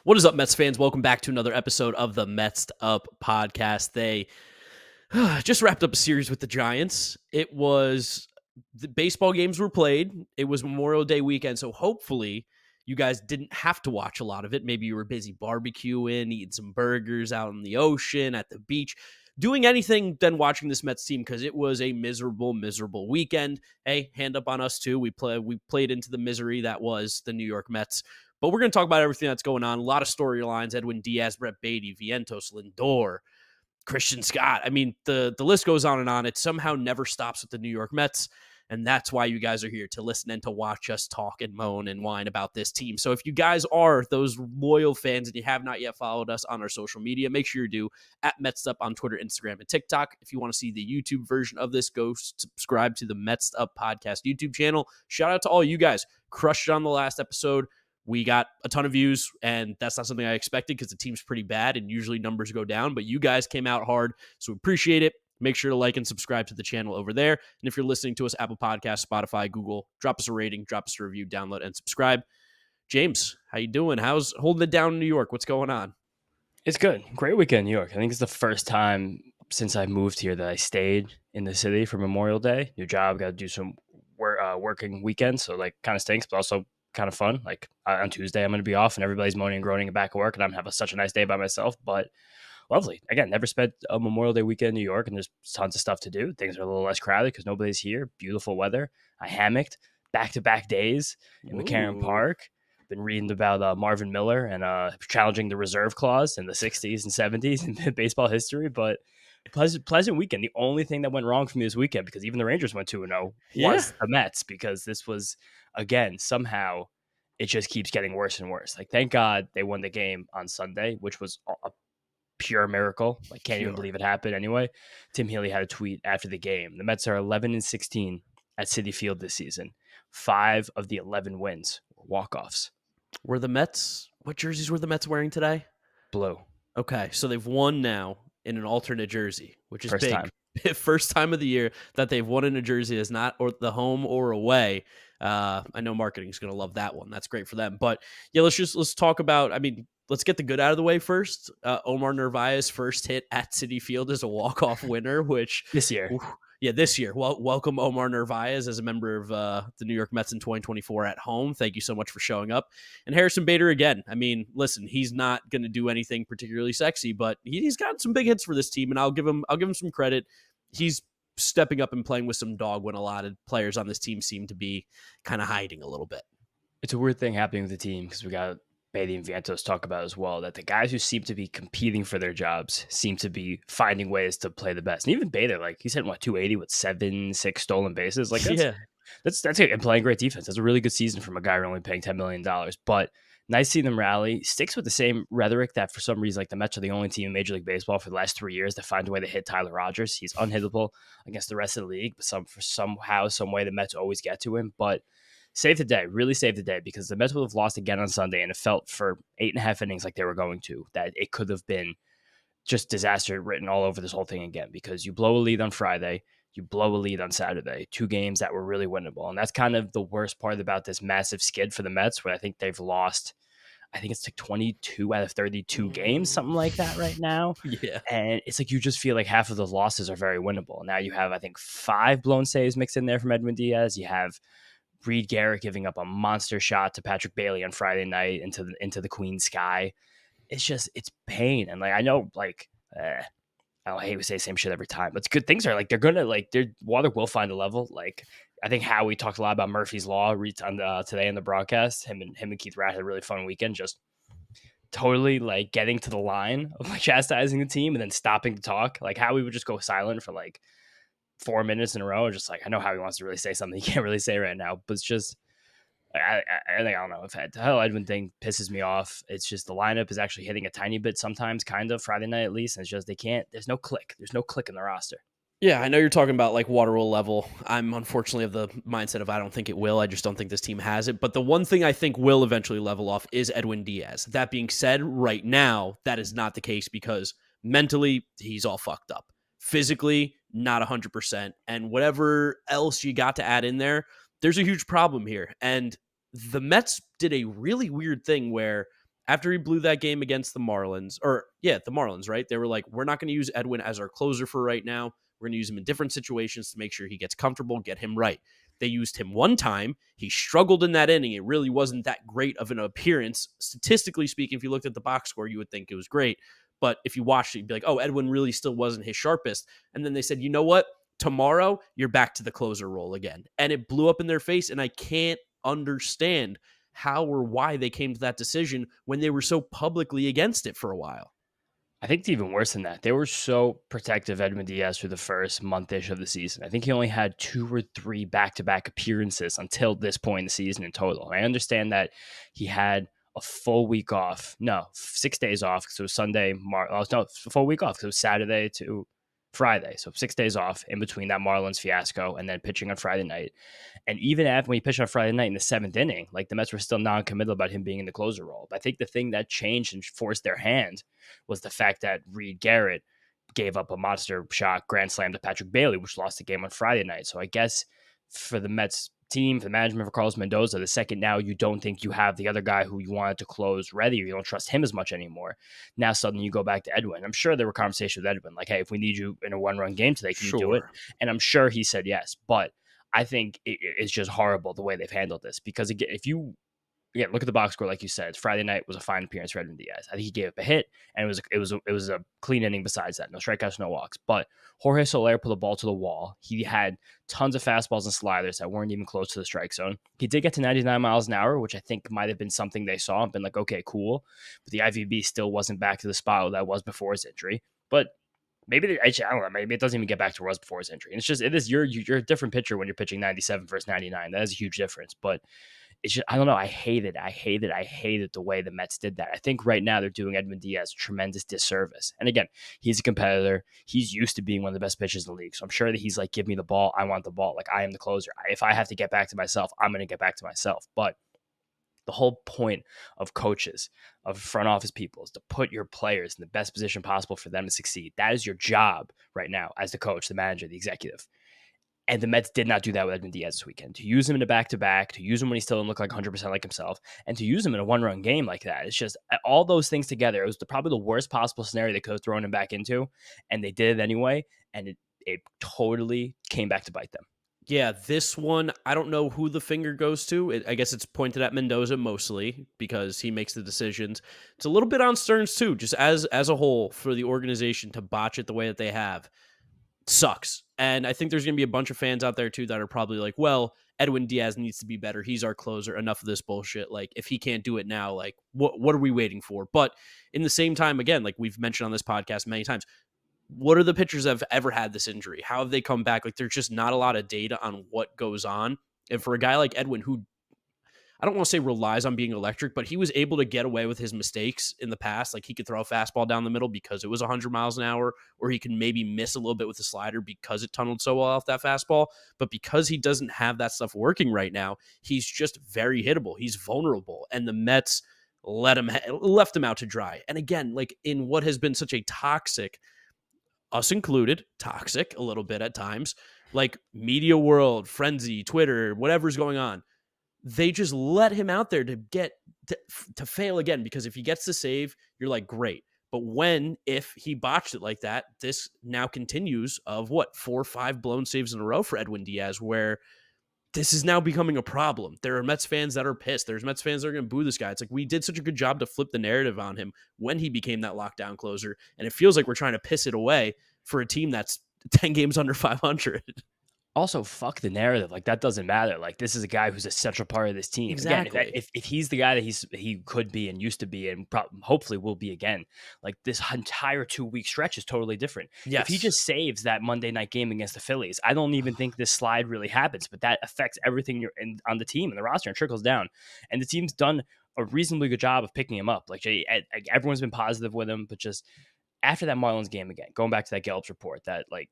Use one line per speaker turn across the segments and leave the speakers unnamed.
What is up, Mets fans? Welcome back to another episode of the Mets'd podcast. They just wrapped up a series with the Giants. The baseball games were played. It was Memorial Day weekend, so hopefully you guys didn't have to watch a lot of it. Maybe you were busy barbecuing, eating some burgers out in the ocean, at the beach, doing anything than watching this Mets team because it was a miserable, miserable weekend. Hey, hand up on us too. We played into the misery that was the New York Mets. But we're going to talk about everything that's going on. A lot of storylines. Edwin Díaz, Baty, Vientos, Lindor, Christian Scott. I mean, the list goes on and on. It somehow never stops with the New York Mets. And that's why you guys are here, to listen and to watch us talk and moan and whine about this team. So if you guys are those loyal fans and you have not yet followed us on our social media, make sure you do at Mets'd Up on Twitter, Instagram, and TikTok. If you want to see the YouTube version of this, go subscribe to the Mets'd Up podcast YouTube channel. Shout out to all you guys. Crushed it on the last episode. We got a ton of views, and that's not something I expected because the team's pretty bad and usually numbers go down, but you guys came out hard, so we appreciate it. Make sure to like and subscribe to the channel over there. And if you're listening to us, Apple Podcasts, Spotify, Google, drop us a rating, drop us a review, download, and subscribe. James, how you doing? How's holding it down in New York? What's going on?
It's good. Great weekend in New York. I think it's the first time since I moved here that I stayed in the city for Memorial Day. New job, got to do some working weekends, so like kind of stinks, but also kind of fun. Like on Tuesday, I'm going to be off, and everybody's moaning and groaning back at work, and I'm having such a nice day by myself. But lovely. Again, never spent a Memorial Day weekend in New York, and there's tons of stuff to do. Things are a little less crowded because nobody's here. Beautiful weather. I hammocked back-to-back days in McCarran
Ooh.
Park. Been reading about Marvin Miller and challenging the reserve clause in the 60s and 70s in baseball history. But pleasant weekend. The only thing that went wrong for me this weekend, because even the Rangers went 2-0,
Yeah.
was the Mets, because this was, again, somehow it just keeps getting worse and worse. Like, thank God they won the game on Sunday, which was a pure miracle. Like, can't even believe it happened anyway. Tim Healy had a tweet after the game. The Mets are 11-16 at Citi Field this season. 5 of the 11 wins were walk-offs.
What jerseys were the Mets wearing today?
Blue.
Okay, so they've won now in an alternate jersey, which is
First
big.
time.
First time of the year that they've won in a jersey that's not or the home or away. I know marketing is going to love that one. That's great for them. But yeah, let's talk about. I mean, let's get the good out of the way first. Omar Narvaez's first hit at Citi Field is a walk-off winner, which
This year.
yeah, this year. Well, welcome Omar Narvaez as a member of the New York Mets in 2024 at home. Thank you so much for showing up. And Harrison Bader again. I mean, listen, he's not going to do anything particularly sexy, but he's got some big hits for this team, and I'll give him some credit. He's stepping up and playing with some dog when a lot of players on this team seem to be kind of hiding a little bit.
It's a weird thing happening with the team, because we got Baty and Vientos talk about as well, that the guys who seem to be competing for their jobs seem to be finding ways to play the best. And even Bader, like, he's hitting 280 with 6 stolen bases. Like,
Yeah.
that's it. And playing great defense. That's a really good season from a guy who's only paying $10 million. But nice to see them rally. Sticks with the same rhetoric that for some reason, like, the Mets are the only team in Major League Baseball for the last 3 years that find a way to hit Tyler Rogers. He's unhittable against the rest of the league, but somehow, some way, the Mets always get to him. But saved the day, really saved the day, because the Mets would have lost again on Sunday, and it felt for 8.5 innings like they were going to, that it could have been just disaster written all over this whole thing again, because you blow a lead on Friday, you blow a lead on Saturday, 2 games that were really winnable. And that's kind of the worst part about this massive skid for the Mets, where I think they've lost, I think it's like 22 out of 32 games, something like that right now.
Yeah.
And it's like you just feel like half of those losses are very winnable. Now you have, I think, 5 blown saves mixed in there from Edwin Díaz. You have Reed Garrett giving up a monster shot to Patrick Bailey on Friday night into the Queen's sky. It's pain. And like, I know, like, I hate to say the same shit every time, but it's good. Things are like, they're gonna, like, their water will find a level. Like, I think Howie talked a lot about Murphy's Law on today in the broadcast. Him and Keith Rath had a really fun weekend, just totally like getting to the line of like chastising the team and then stopping to talk. Like, Howie would just go silent for like 4 minutes in a row. Just like, I know how he wants to really say something he can't really say right now, but it's just, I think, I don't know if the whole Edwin thing pisses me off. It's just the lineup is actually hitting a tiny bit sometimes, kind of Friday night at least. And it's just, there's no click in the roster.
Yeah, I know you're talking about like water will level. I'm unfortunately of the mindset of I don't think it will. I just don't think this team has it. But the one thing I think will eventually level off is Edwin Díaz. That being said, right now, that is not the case because mentally, he's all fucked up. Physically, not 100%. And whatever else you got to add in there, there's a huge problem here. And the Mets did a really weird thing where after he blew that game against the Marlins, the Marlins, right? They were like, we're not going to use Edwin as our closer for right now. We're going to use him in different situations to make sure he gets comfortable, get him right. They used him one time. He struggled in that inning. It really wasn't that great of an appearance. Statistically speaking, if you looked at the box score, you would think it was great. But if you watched it, you'd be like, oh, Edwin really still wasn't his sharpest. And then they said, you know what? Tomorrow, you're back to the closer role again. And it blew up in their face. And I can't understand how or why they came to that decision when they were so publicly against it for a while.
I think it's even worse than that. They were so protective of Edwin Díaz for the first month-ish of the season. I think he only had 2 or 3 back-to-back appearances until this point in the season in total. I understand that he had a full week off. No, 6 days off because it was Sunday. A full week off because it was Saturday to Friday. So 6 days off in between that Marlins fiasco and then pitching on Friday night. And even after when he pitched on Friday night in the 7th inning, like the Mets were still non-committal about him being in the closer role. But I think the thing that changed and forced their hand was the fact that Reed Garrett gave up a monster shot grand slam to Patrick Bailey, which lost the game on Friday night. So I guess for the Mets team, for the management, for Carlos Mendoza, the second now you don't think you have the other guy who you wanted to close ready, or you don't trust him as much anymore. Now suddenly you go back to Edwin. I'm sure there were conversations with Edwin, like, hey, if we need you in a one-run game today, can you do it? And I'm sure he said yes. But I think it's just horrible the way they've handled this, because again, if you look at the box score, like you said, Friday night was a fine appearance for Edwin Díaz. I think he gave up a hit, and it was a clean inning. Besides that, no strikeouts, no walks. But Jorge Soler put the ball to the wall. He had tons of fastballs and sliders that weren't even close to the strike zone. He did get to 99 miles an hour, which I think might have been something they saw and been like, okay, cool. But the IVB still wasn't back to the spot that was before his injury. But maybe I don't know. Maybe it doesn't even get back to where it was before his injury. And you're a different pitcher when you're pitching 97 versus 99. That is a huge difference. But it's just, I don't know. I hate it the way the Mets did that. I think right now they're doing Edwin Díaz a tremendous disservice. And again, he's a competitor. He's used to being one of the best pitchers in the league. So I'm sure that he's like, give me the ball. I want the ball. Like, I am the closer. If I have to get back to myself, I'm going to get back to myself. But the whole point of coaches, of front office people, is to put your players in the best position possible for them to succeed. That is your job right now as the coach, the manager, the executive. And the Mets did not do that with Edwin Díaz this weekend. To use him in a back-to-back, to use him when he still didn't look like 100% like himself, and to use him in a one-run game like that. It's just all those things together. It was probably the worst possible scenario they could have thrown him back into, and they did it anyway, and it totally came back to bite them.
Yeah, this one, I don't know who the finger goes to. I guess it's pointed at Mendoza mostly because he makes the decisions. It's a little bit on Stearns too, just as a whole, for the organization to botch it the way that they have. Sucks. And I think there's going to be a bunch of fans out there too that are probably like, well, Edwin Díaz needs to be better. He's our closer. Enough of this bullshit. Like, if he can't do it now, like, what are we waiting for? But in the same time, again, like we've mentioned on this podcast many times, what are the pitchers that have ever had this injury? How have they come back? Like, there's just not a lot of data on what goes on. And for a guy like Edwin, who I don't want to say relies on being electric, but he was able to get away with his mistakes in the past. Like, he could throw a fastball down the middle because it was 100 miles an hour, or he could maybe miss a little bit with the slider because it tunneled so well off that fastball. But because he doesn't have that stuff working right now, he's just very hittable. He's vulnerable. And the Mets left him out to dry. And again, like, in what has been such a toxic, us included, toxic a little bit at times, like media world, frenzy, Twitter, whatever's going on, they just let him out there to fail again, because if he gets the save, you're like, great. But if he botched it like that, this now continues of 4 or 5 blown saves in a row for Edwin Díaz, where this is now becoming a problem. There are Mets fans that are pissed. There's Mets fans that are going to boo this guy. It's like, we did such a good job to flip the narrative on him when he became that lockdown closer. And it feels like we're trying to piss it away for a team that's 10 games under 500.
Also, fuck the narrative. Like, that doesn't matter. Like, this is a guy who's a central part of this team.
Exactly.
Again, if he's the guy that he could be and used to be and hopefully will be again, like, this entire 2-week stretch is totally different.
Yes.
If he just saves that Monday night game against the Phillies, I don't even think this slide really happens, but that affects everything on the team and the roster and trickles down. And the team's done a reasonably good job of picking him up. Like, everyone's been positive with him, but just after that Marlins game again, going back to that Gallups report, that, like,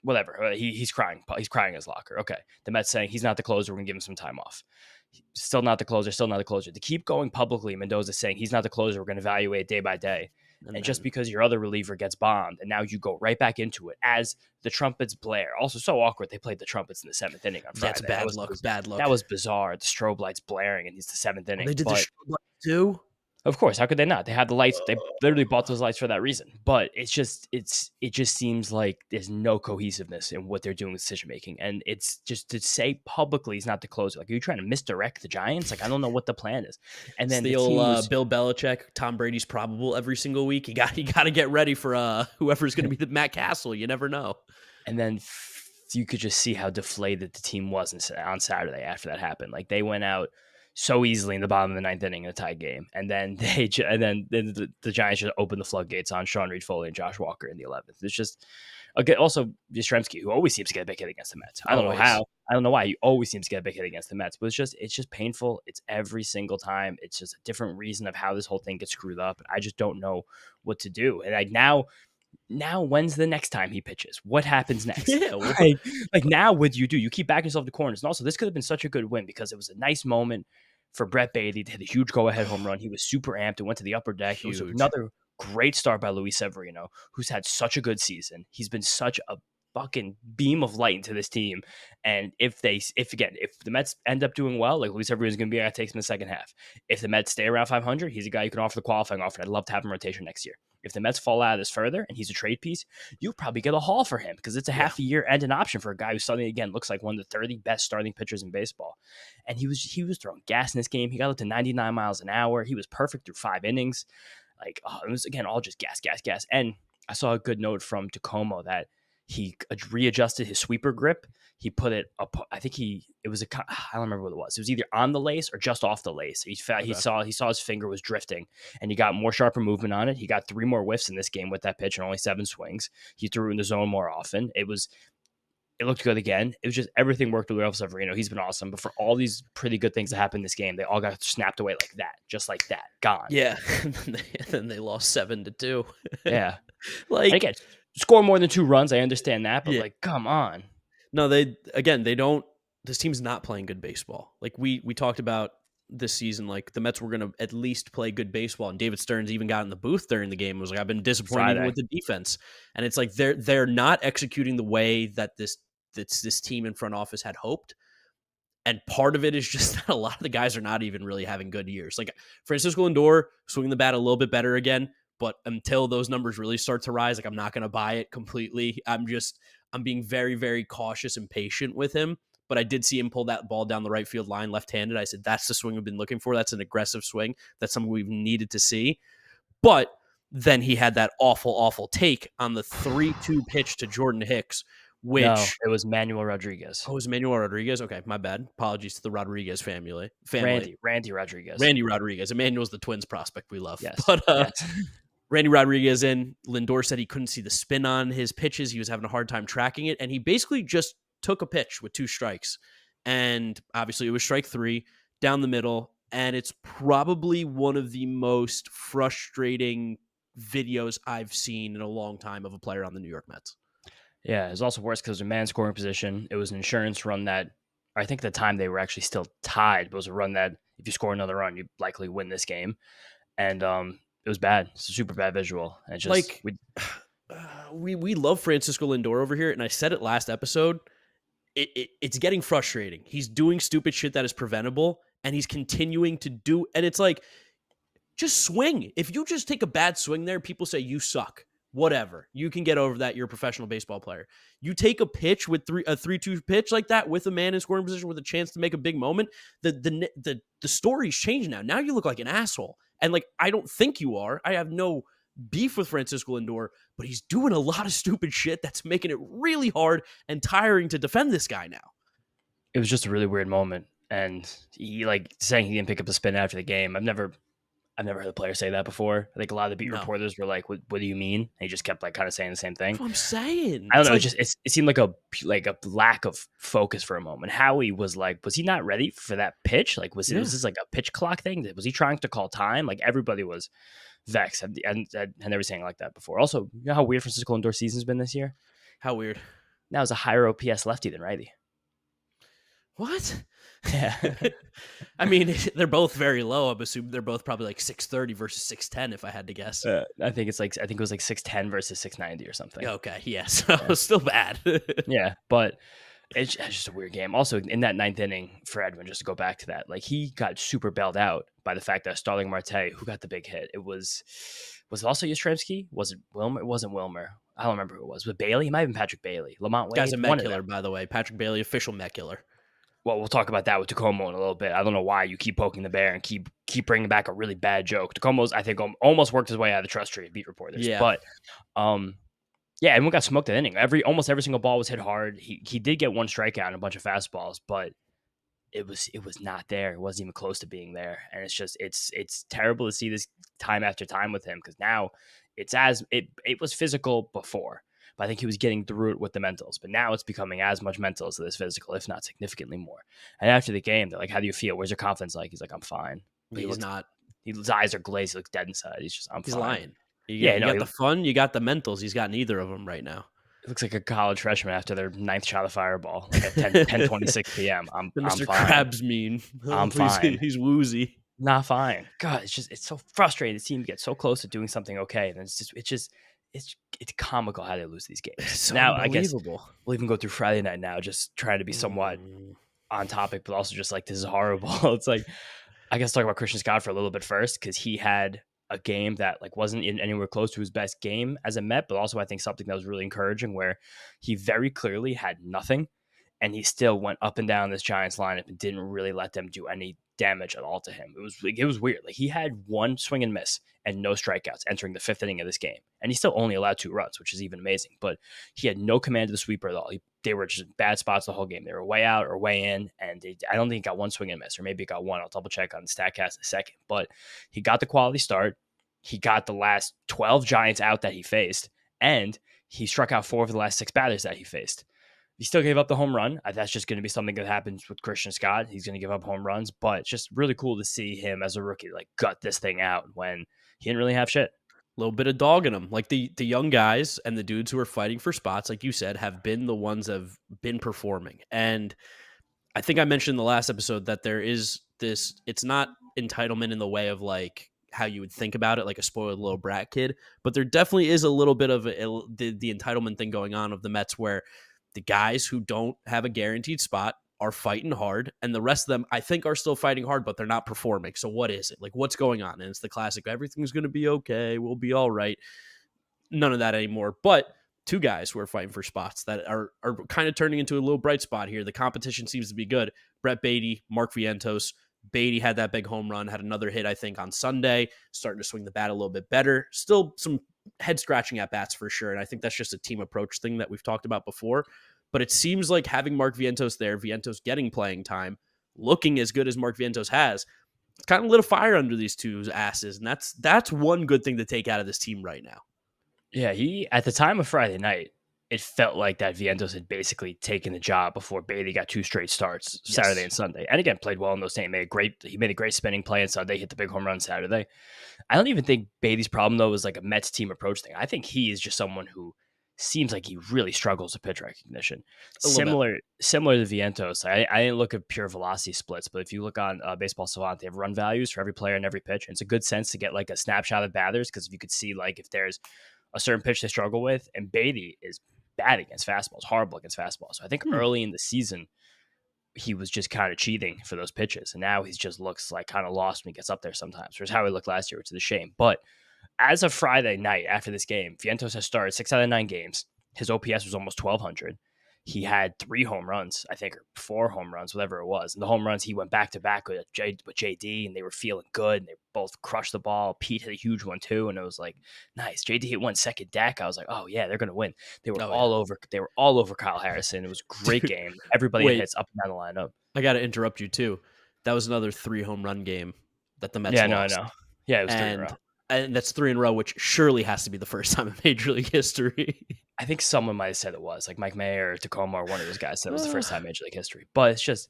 whatever, he's crying. He's crying in his locker. Okay. The Mets saying he's not the closer. We're going to give him some time off. Still not the closer. To keep going publicly, Mendoza saying he's not the closer. We're going to evaluate day by day. And just because your other reliever gets bombed and now you go right back into it as the trumpets blare. Also, so awkward they played the trumpets in the 7th inning on Friday.
That's bad luck.
That was bizarre. The strobe lights blaring and it's the 7th inning.
They did the strobe lights too?
Of course, how could they not? They had the lights. They literally bought those lights for that reason. But it just seems like there's no cohesiveness in what they're doing with decision making, and it's just to say publicly is not the closer. Like, are you trying to misdirect the Giants? Like, I don't know what the plan is. And
It's
then
the
the
old
team was,
Bill Belichick, Tom Brady's probable every single week. You got to get ready for whoever's going to be the Matt Castle. You never know.
and then you could just see how deflated the team was on Saturday after that happened. Like, they went out so easily in the bottom of the ninth inning in a tie game, and then the Giants just opened the floodgates on Sean Reed Foley and Josh Walker in the 11th. It's just again also Yastrzemski, who always seems to get a big hit against the Mets. I don't know how, I don't know why he always seems to get a big hit against the Mets, but it's just painful. It's every single time. It's just a different reason of how this whole thing gets screwed up, and I just don't know what to do. And like now when's the next time he pitches? What happens next?
Yeah,
like now what do? You keep backing yourself to corners. And also, this could have been such a good win because it was a nice moment for Brett Baty to hit a huge go-ahead home run. He was super amped and went to the upper deck.
huge.
It was another great start by Luis Severino, who's had such a good season. He's been such a fucking beam of light into this team. And if the Mets end up doing well, like Luis Severino's going to be a guy that takes him in the second half. If the Mets stay around 500, he's a guy you can offer the qualifying offer. I'd love to have him rotation next year. If the Mets fall out of this further and he's a trade piece, you'll probably get a haul for him because it's a half a year and an option for a guy who suddenly, again, looks like one of the 30 best starting pitchers in baseball. And he was throwing gas in this game. He got up to 99 miles an hour. He was perfect through 5 innings. Like, it was, again, all just gas. And I saw a good note from DiComo that he readjusted his sweeper grip. He put it up. I think I don't remember what it was. It was either on the lace or just off the lace. He saw his finger was drifting, and he got more sharper movement on it. He got 3 more whiffs in this game with that pitch and only 7 swings. He threw in the zone more often. It looked good again. It was just everything worked really well for Severino. He's been awesome. But for all these pretty good things that happened in this game, they all got snapped away like that, just like that, gone.
Yeah, and then they lost 7-2.
Yeah,
like
and again, score more than 2 runs. I understand that, but
yeah.
like, come on.
No, they don't. This team's not playing good baseball. Like we talked about this season, like the Mets were going to at least play good baseball, and David Stearns even got in the booth during the game and was like, "I've been disappointed even with the defense," and it's like they're not executing the way that this team in front office had hoped. And part of it is just that a lot of the guys are not even really having good years. Like Francisco Lindor swinging the bat a little bit better again, but until those numbers really start to rise, like I'm not going to buy it completely. I'm being very, very cautious and patient with him. But I did see him pull that ball down the right field line left-handed. I said, that's the swing we've been looking for. That's an aggressive swing. That's something we've needed to see. But then he had that awful, awful take on the 3-2 pitch to Jordan Hicks, which...
No, it was Manuel Rodriguez.
Oh, it was Manuel Rodriguez? Okay, my bad. Apologies to the Rodriguez family.
Randy Rodriguez.
Randy Rodriguez. Emmanuel's the Twins prospect we love.
Yes.
But
yes.
Randy Rodriguez in. Lindor said he couldn't see the spin on his pitches. He was having a hard time tracking it. And he basically just took a pitch with 2 strikes. And obviously it was strike 3 down the middle. And it's probably one of the most frustrating videos I've seen in a long time of a player on the New York Mets.
Yeah, it was also worse because it was a man scoring position. It was an insurance run that, I think at the time they were actually still tied. But it was a run that if you score another run, you likely win this game. And it was bad. It's a super bad visual. And it's just
like we love Francisco Lindor over here, and I said it last episode. It's getting frustrating. He's doing stupid shit that is preventable, and he's continuing to do. And it's like, just swing. If you just take a bad swing there, people say you suck. Whatever. You can get over that. You're a professional baseball player. You take a pitch with a 3-2 pitch like that with a man in scoring position with a chance to make a big moment. The story's changed now. Now you look like an asshole. And like, I don't think you are. I have no beef with Francisco Lindor, but he's doing a lot of stupid shit that's making it really hard and tiring to defend this guy now.
It was just a really weird moment. And he saying he didn't pick up the spin after the game. I've never heard a player say that before. I think a lot of the beat reporters were like, "What do you mean?" And he just kept kind of saying the same thing.
That's what I'm saying.
I don't know. It seemed like a lack of focus for a moment. Howie was was he not ready for that pitch? Was this like a pitch clock thing? Was he trying to call time? Everybody was vexed. And I'd never seen anything like that before. Also, you know how weird Francisco Lindor season's been this year?
How weird.
Now it's a higher OPS lefty than righty.
What?
Yeah.
I mean, they're both very low. I'm assuming they're both probably like 630 versus 610, if I had to guess.
I think it was 610 versus 690 or something.
Okay, yeah, so still bad.
Yeah, but It's just a weird game. Also, in that ninth inning for Edwin, just to go back to that, like he got super bailed out by the fact that Starling Marte, who got the big hit, was it also Yastrzemski? Was it Wilmer? It wasn't Wilmer. I don't remember who it was. Was it Bailey? It might have been Patrick Bailey. Lamont
Guy's a
Wade?
Met
One of them.
killer, by the way. Patrick Bailey, official Met killer.
Well, we'll talk about that with DiComo in a little bit. I don't know why you keep poking the bear and keep bringing back a really bad joke. DiComo's, I think, almost worked his way out of the trust tree of beat reporters.
Yeah.
But, yeah, everyone got smoked that inning. Almost every single ball was hit hard. He did get one strikeout and a bunch of fastballs, but it was not there. It wasn't even close to being there. And it's just it's terrible to see this time after time with him, because now it was physical before, but I think he was getting through it with the mentals. But now it's becoming as much mental as it is physical, if not significantly more. And after the game, they're like, "How do you feel? Where's your confidence?" Like, he's like, "I'm fine."
He's not.
His eyes are glazed. He looks dead inside. He's fine.
Lying.
You
got the fun, you got the mentals. He's got neither of them right now.
It looks like a college freshman after their ninth shot of Fireball, like at 10:26 p.m. I'm
Mr.
fine.
Krabs mean.
I'm fine.
He's woozy.
Not fine. God, it's so frustrating. The team gets so close to doing something okay, and it's comical how they lose these games.
It's so
now, I guess
unbelievable.
we'll even go through Friday night now, just trying to be somewhat on topic, but also just like, this is horrible. It's like, I guess talk about Christian Scott for a little bit first, because he had a game that like wasn't anywhere close to his best game as a Met, but also I think something that was really encouraging, where he very clearly had nothing, and he still went up and down this Giants lineup and didn't really let them do any damage at all to him. It was weird. Like, he had one swing and miss and no strikeouts entering the fifth inning of this game, and he still only allowed 2 runs, which is even amazing. But he had no command of the sweeper at all. They were just bad spots the whole game. They were way out or way in, and I don't think he got one swing and miss, or maybe he got one. I'll double check on the StatCast in a second. But he got the quality start. He got the last 12 Giants out that he faced, and he struck out 4 of the last 6 batters that he faced. He still gave up the home run. That's just going to be something that happens with Christian Scott. He's going to give up home runs, but it's just really cool to see him as a rookie like gut this thing out when he didn't really have shit.
A little bit of dog in him. Like, the young guys and the dudes who are fighting for spots, like you said, have been the ones that have been performing. And I think I mentioned in the last episode that there is this, it's not entitlement in the way of like how you would think about it, like a spoiled little brat kid, but there definitely is a little bit of the entitlement thing going on of the Mets, where the guys who don't have a guaranteed spot are fighting hard, and the rest of them, I think, are still fighting hard, but they're not performing. So what is it? Like, what's going on? And it's the classic, everything's going to be okay, we'll be all right. None of that anymore. But 2 guys who are fighting for spots that are kind of turning into a little bright spot here. The competition seems to be good. Baty, Mark Vientos. Baty had that big home run, had another hit, I think, on Sunday, starting to swing the bat a little bit better. Still some head scratching at bats for sure. And I think that's just a team approach thing that we've talked about before. But it seems like having Mark Vientos there, Vientos getting playing time, looking as good as Mark Vientos has, it's kind of lit a fire under these 2 asses. And that's one good thing to take out of this team right now.
Yeah, he, at the time of Friday night, it felt like that Vientos had basically taken the job before Baty got 2 straight starts, Saturday and Sunday. And again, played well in those games. He made a great spinning play on Sunday, hit the big home run Saturday. I don't even think Baty's problem, though, was like a Mets team approach thing. I think he is just someone who seems like he really struggles with pitch recognition. Similar to Vientos. I didn't look at pure velocity splits, but if you look on Baseball Savant, they have run values for every player and every pitch. And it's a good sense to get like a snapshot of batters, because if you could see like if there's a certain pitch they struggle with, and Baty is bad against fastballs, horrible against fastballs. So I think early in the season, he was just kind of cheating for those pitches. And now he just looks like kind of lost when he gets up there sometimes, which is how he looked last year, which is a shame. But as of Friday night after this game, Vientos has started 6 out of 9 games. His OPS was almost 1,200. He had 3 home runs, I think, or 4 home runs, whatever it was. And the home runs, he went back-to-back with JD, and they were feeling good, and they both crushed the ball. Pete hit a huge one, too, and it was like, nice. JD hit one second deck. I was like, oh, yeah, they're going to win. They were all over Kyle Harrison. It was a great game. Everybody hits up and down the lineup.
I got to interrupt you, too. That was another 3 home run game that the Mets lost.
Yeah, no, I know. Yeah, it was 3 in a row.
And that's 3 in a row, which surely has to be the first time in Major League history.
I think someone might have said it was, like Mike Mayer or DiComo or one of those guys said it was the first time in Major League history. But it's just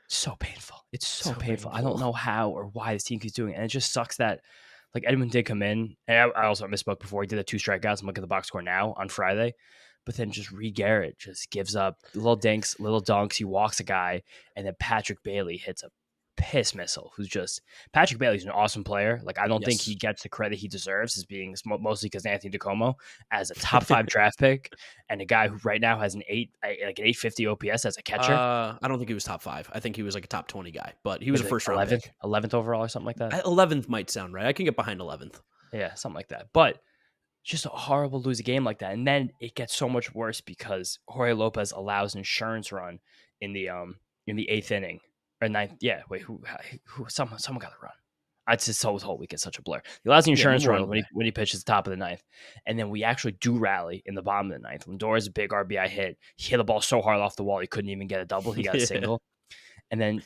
so painful. It's so painful. I don't know how or why this team keeps doing it. And it just sucks that like Edwin did come in. And I also misspoke before. He did the 2 strikeouts. I'm looking at the box score now on Friday. But then just Reed Garrett just gives up little dinks, little dunks. He walks a guy. And then Patrick Bailey hits a piss missile who's just Patrick Bailey's an awesome player. Like, I don't think he
Yes.
gets the credit he deserves as being mostly because Anthony DiComo as a top 5 draft pick and a guy who right now has an 850 OPS as a catcher.
I don't think he was top 5. I think he was like a top 20 guy, but he was a
Maybe like
first round pick.
11th overall or something like that.
11th might sound right. I can get behind 11th.
Yeah, something like that. But just a horrible lose a game like that. And then it gets so much worse because Jorge Lopez allows an insurance run in the 8th inning or ninth. Yeah, wait, who someone got to run. I'd just this whole week is such a blur. He allows the insurance run when he pitches the top of the ninth. And then we actually do rally in the bottom of the ninth. Lindor is a big RBI hit. He hit the ball so hard off the wall he couldn't even get a double. He got a single. And then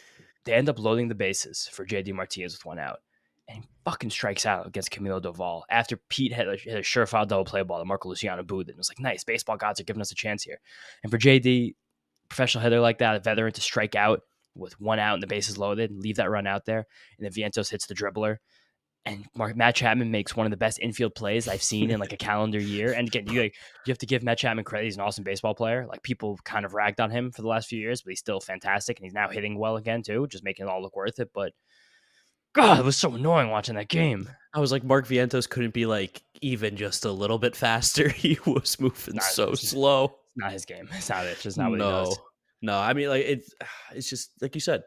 they end up loading the bases for JD Martinez with 1 out. And he fucking strikes out against Camilo Doval after Pete hit a surefire double play ball that Marco Luciano booed. And it was like, nice, baseball gods are giving us a chance here. And for JD, professional hitter like that, a veteran to strike out with 1 out and the bases loaded and leave that run out there. And then Vientos hits the dribbler. And Matt Chapman makes one of the best infield plays I've seen in like a calendar year. And again, you have to give Matt Chapman credit. He's an awesome baseball player. Like, people kind of ragged on him for the last few years, but he's still fantastic. And he's now hitting well again too, just making it all look worth it. But God, it was so annoying watching that game.
I was like, Mark Vientos couldn't be like even just a little bit faster. He was moving so slow.
It's not his game. It's not it. It's just not what he does.
No, I mean, like, it's just like you said,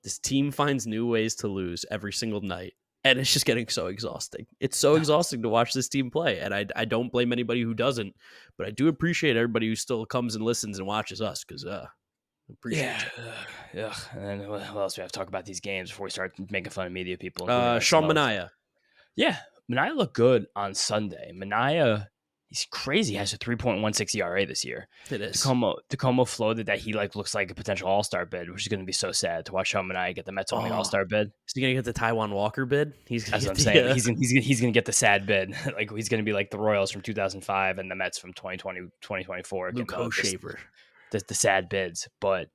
this team finds new ways to lose every single night. And it's just getting so exhausting. It's so exhausting to watch this team play. And I don't blame anybody who doesn't, but I do appreciate everybody who still comes and listens and watches us because appreciate
you. And then what else do we have to talk about these games before we start making fun of media people?
Sean Manaea.
Yeah, Manaea looked good on Sunday. Manaea, he's crazy. He has a 3.16 ERA this year.
It is.
DiComo floated that he looks like a potential All-Star bid, which is going to be so sad to watch Sean Manaea get the Mets only All-Star bid.
Is he going to get the Taiwan Walker bid?
That's what I'm saying. He's going to get the sad bid. Like, he's going to be like the Royals from 2005 and the Mets from 2020, 2024.
Luke Shaver.
The sad bids, but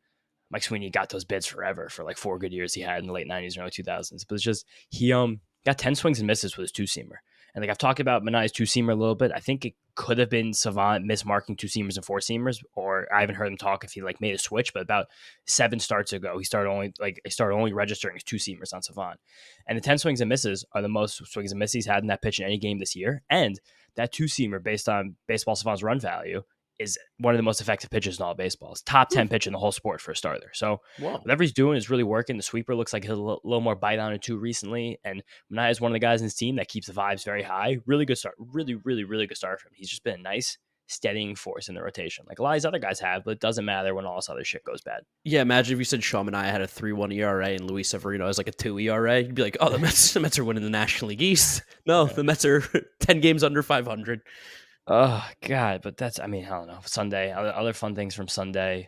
Mike Sweeney got those bids forever for like 4 good years he had in the late 90s and early 2000s. But it's just he got 10 swings and misses with his 2-seamer. And like I've talked about Manaea's 2-seamer a little bit. I think it could have been Savant mismarking 2-seamers and 4-seamers, or I haven't heard him talk if he like made a switch. But about 7 starts ago, he started only registering his 2-seamers on Savant. And the 10 swings and misses are the most swings and misses he's had in that pitch in any game this year. And that 2-seamer, based on Baseball Savant's run value, is one of the most effective pitches in all baseball. It's top 10 pitch in the whole sport for a starter. So whatever he's doing is really working. The sweeper looks like he had a little more bite on it too recently. And Manaea is one of the guys in his team that keeps the vibes very high. Really good start. Really, really, really good start from him. He's just been a nice, steadying force in the rotation. Like a lot of these other guys have, but it doesn't matter when all this other shit goes bad.
Yeah, imagine if you said Sean Manaea had a 3.1 ERA and Luis Severino has like a 2 ERA. You'd be like, oh, the Mets are winning the National League East. No, the Mets are 10 games under 500.
Oh, God. But I don't know. Sunday, other fun things from Sunday.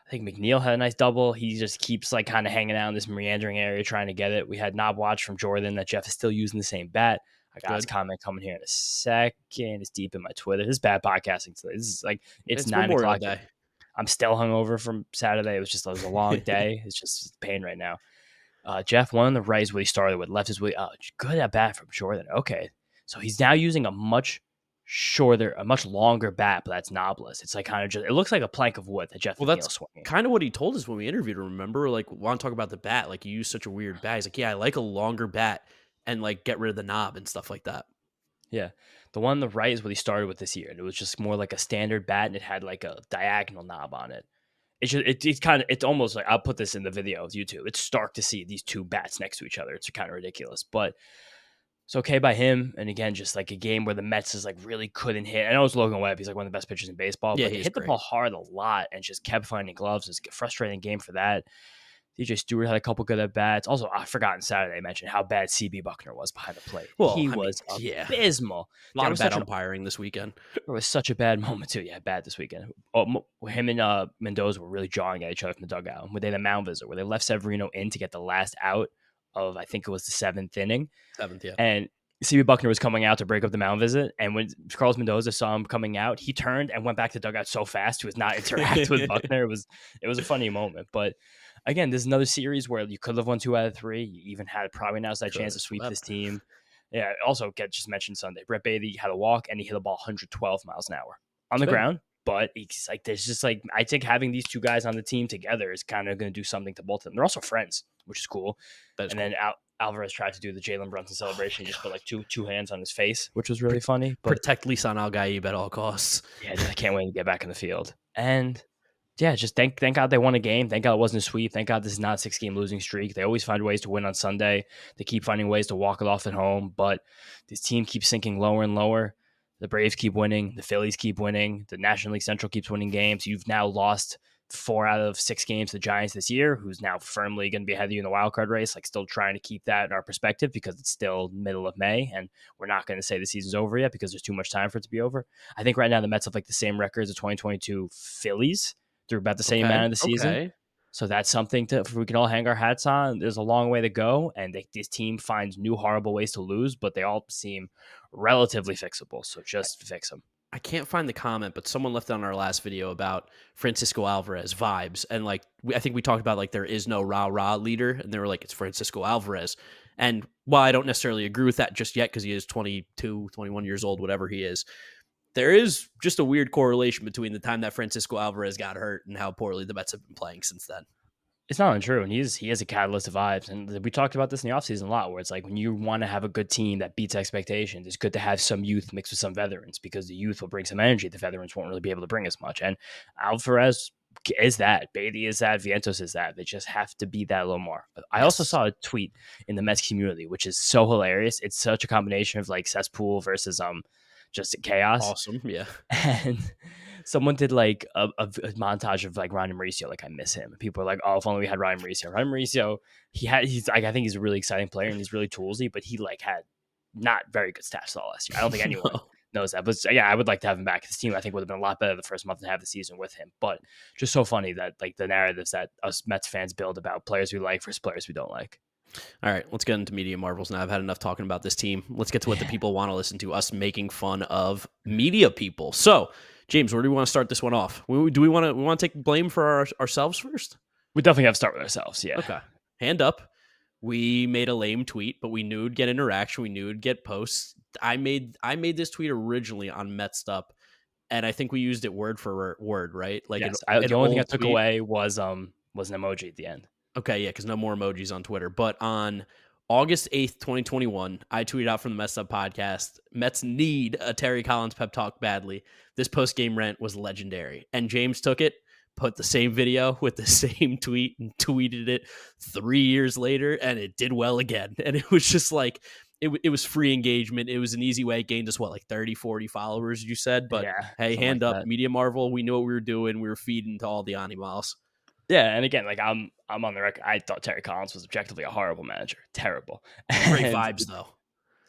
I think McNeil had a nice double. He just keeps like kind of hanging out in this meandering area trying to get it. We had Knob Watch from Jordan that Jeff is still using the same bat. I got his comment coming here in a second. It's deep in my Twitter. This is bad podcasting today. This is like, it's 9 o'clock. Day. I'm still hungover from Saturday. It was a long day. It's just pain right now. Jeff, one of the rights where he started with left his way. Oh, good at bat from Jordan. Okay. So he's now using a much longer bat, but that's knobless. It's like kind of just, it looks like a plank of wood that Jeff
that's
swinging.
Kind of what he told us when we interviewed him. Remember, like, want to talk about the bat? Like, you use such a weird bat. He's like, yeah, I like a longer bat and like get rid of the knob and stuff like that.
Yeah, the one on the right is what he started with this year, and it was just more like a standard bat, and it had like a diagonal knob on it. It's almost like, I'll put this in the video of YouTube. It's stark to see these two bats next to each other. It's kind of ridiculous, but it's okay by him. And again, just like a game where the Mets is like really couldn't hit. I know it's Logan Webb. He's like one of the best pitchers in baseball.
Yeah,
but he hit the ball hard a lot and just kept finding gloves. It's a frustrating game for that. DJ Stewart had a couple good at bats. Also, I forgot on Saturday I mentioned how bad CB Buckner was behind the plate.
Well,
he was abysmal.
A lot of bad umpiring this weekend.
There was such a bad moment too. Yeah, bad this weekend. Him and Mendoza were really jawing at each other from the dugout. When they had a mound visit where they left Severino in to get the last out of, I think it was the 7th inning.
7th, yeah.
And CB Buckner was coming out to break up the mound visit, and when Carlos Mendoza saw him coming out, he turned and went back to the dugout so fast to not interact with Buckner. It was a funny moment. But again, this is another series where you could have won 2 out of 3. You even had probably an outside chance to sweep this team. Yeah. Also, just mentioned Sunday, Brett Baty had a walk and he hit a ball 112 miles an hour on the ground. But it's like there's just like I think having these two guys on the team together is kind of going to do something to both of them. They're also friends, which is cool.
That is
And
cool.
then Alvarez tried to do the Jalen Brunson celebration.
Oh
He
my
just put
God.
like two hands on his face, which was really funny. But
Protect Lisan Al-Gaib at all costs.
yeah, I can't wait to get back in the field. And yeah, just thank God they won a game. Thank God it wasn't a sweep. Thank God this is not a 6-game losing streak. They always find ways to win on Sunday. They keep finding ways to walk it off at home, but this team keeps sinking lower and lower. The Braves keep winning. The Phillies keep winning. The National League Central keeps winning games. You've now lost 4 out of 6 games to the Giants this year, who's now firmly going to be ahead of you in the wild card race. Like, still trying to keep that in our perspective because it's still middle of May, and we're not going to say the season's over yet because there's too much time for it to be over. I think right now the Mets have like the same records as 2022 Phillies through about the same amount of the season.
Okay.
So that's something we can all hang our hats on. There's a long way to go, and this team finds new horrible ways to lose, but they all seem relatively fixable. So just fix them.
I can't find the comment, but someone left on our last video about Francisco Alvarez vibes. And like, I think we talked about like, there is no rah-rah leader. And they were like, it's Francisco Alvarez. And while I don't necessarily agree with that just yet, because he is 22, 21 years old, whatever he is, there is just a weird correlation between the time that Francisco Alvarez got hurt and how poorly the Mets have been playing since then.
It's not untrue, and he has a catalyst of vibes, and we talked about this in the offseason a lot, where it's like when you want to have a good team that beats expectations, it's good to have some youth mixed with some veterans because the youth will bring some energy the veterans won't really be able to bring as much. And Alvarez is that, Baty is that, Vientos is that. They just have to be that a little more. I also saw a tweet in the Mets community, which is so hilarious. It's such a combination of like cesspool versus just chaos.
Awesome, yeah.
And someone did like a montage of like Ryan Mauricio, like I miss him. People are like, oh, if only we had Ryan Mauricio. Ryan Mauricio, he's like, I think he's a really exciting player and he's really toolsy, but he like had not very good stats all last year. I don't think anyone knows that. But yeah, I would like to have him back. His team, I think, would have been a lot better the first month and a half of the season with him. But just so funny that like the narratives that us Mets fans build about players we like versus players we don't like.
All right, let's get into media marvels now. I've had enough talking about this team. Let's get to what the people want to listen to, us making fun of media people. So, James, where do we want to start this one off? Do we want to take blame for ourselves first?
We definitely have to start with ourselves, yeah.
Okay. Hand up. We made a lame tweet, but we knew it'd get interaction. We knew it'd get posts. I made this tweet originally on Mets'd, and I think we used it word for word, right? Like
yes,
an
the only thing I
old
took
tweet.
away was an emoji at the end.
Okay, yeah, because no more emojis on Twitter. But on August 8th, 2021, I tweeted out from the Mets'd podcast, Mets need a Terry Collins pep talk badly. This post-game rant was legendary. And James took it, put the same video with the same tweet, and tweeted it 3 years later, and it did well again. And it was just like, it was free engagement. It was an easy way. It gained us, 30, 40 followers, you said? But
yeah,
hey, hand
like
up,
that.
Media Marvel, we knew what we were doing. We were feeding to all the animals.
Yeah, and again, like I'm on the record. I thought Terry Collins was objectively a horrible manager, terrible.
Great
And
vibes, though.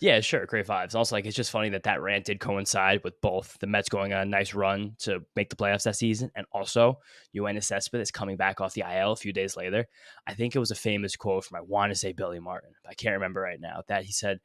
yeah, sure, great vibes. Also, like it's just funny that rant did coincide with both the Mets going on a nice run to make the playoffs that season, and also Yoenis Cespedes coming back off the IL a few days later. I think it was a famous quote from I want to say Billy Martin, I can't remember right now. That he said,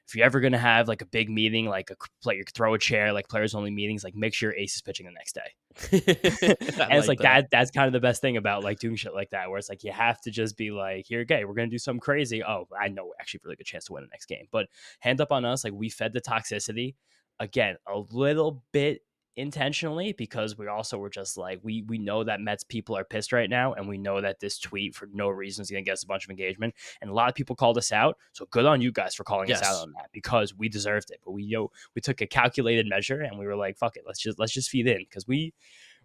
if you're ever going to have like a big meeting, like a player throw a chair, like players only meetings, like make sure Ace is pitching the next day. And it's like that. That's kind of the best thing about like doing shit like that, where it's like you have to just be like, here, okay, we're going to do something crazy. Oh, I know actually really good chance to win the next game. But hand up on us, like we fed the toxicity again a little bit intentionally because we also were just like we know that Mets people are pissed right now, and we know that this tweet for no reason is going to get us a bunch of engagement, and a lot of people called us out, so good on you guys for calling us out on that because we deserved it. But we took a calculated measure and we were like, fuck it, let's just feed in because we're